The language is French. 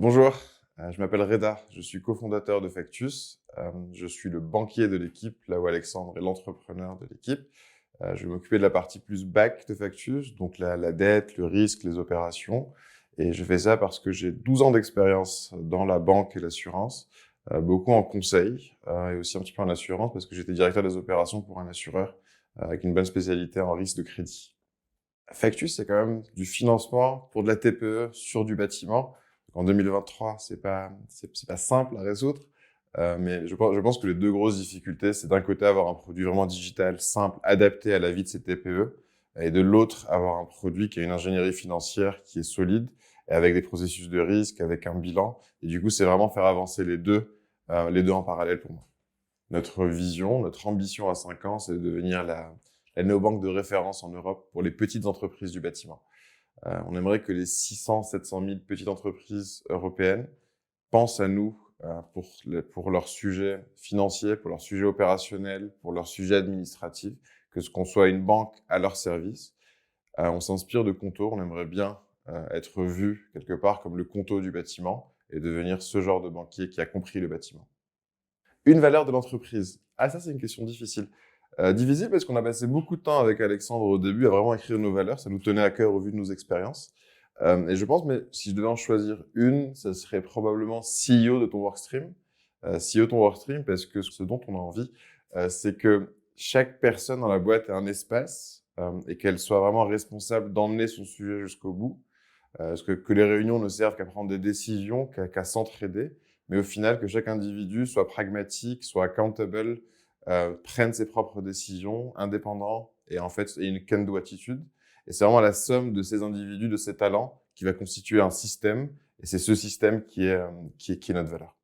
Bonjour, je m'appelle Reda, je suis cofondateur de Factus. Je suis le banquier de l'équipe, là où Alexandre est l'entrepreneur de l'équipe. Je vais m'occuper de la partie plus back de Factus, donc la dette, le risque, les opérations. Et je fais ça parce que j'ai 12 ans d'expérience dans la banque et l'assurance, beaucoup en conseil et aussi un petit peu en assurance parce que j'étais directeur des opérations pour un assureur avec une bonne spécialité en risque de crédit. Factus, c'est quand même du financement pour de la TPE sur du bâtiment. En 2023, c'est pas simple à résoudre, mais je pense que les deux grosses difficultés, c'est d'un côté avoir un produit vraiment digital, simple, adapté à la vie de ces TPE, et de l'autre, avoir un produit qui a une ingénierie financière qui est solide, et avec des processus de risque, avec un bilan. Et du coup, c'est vraiment faire avancer les deux en parallèle pour moi. Notre vision, notre ambition à 5 ans, c'est de devenir la néobanque de référence en Europe pour les petites entreprises du bâtiment. On aimerait que les 600-700 000 petites entreprises européennes pensent à nous pour leurs sujets financiers, pour leurs sujets opérationnels, pour leurs sujets administratifs, que ce qu'on soit une banque à leur service. On s'inspire de Conto, on aimerait bien être vu quelque part comme le Conto du bâtiment et devenir ce genre de banquier qui a compris le bâtiment. Une valeur de l'entreprise. Ah, ça, c'est une question difficile. Difficile parce qu'on a passé beaucoup de temps avec Alexandre au début à vraiment écrire nos valeurs. Ça nous tenait à cœur au vu de nos expériences. Et je pense, mais si je devais en choisir une, ça serait probablement CEO de ton workstream. CEO de ton workstream parce que ce dont on a envie, c'est que chaque personne dans la boîte ait un espace et qu'elle soit vraiment responsable d'emmener son sujet jusqu'au bout. Que les réunions ne servent qu'à prendre des décisions, qu'à s'entraider, mais au final, que chaque individu soit pragmatique, soit accountable, prenne ses propres décisions, indépendant, et en fait, ait une can-do attitude. Et c'est vraiment la somme de ces individus, de ces talents, qui va constituer un système, et c'est ce système qui est notre valeur.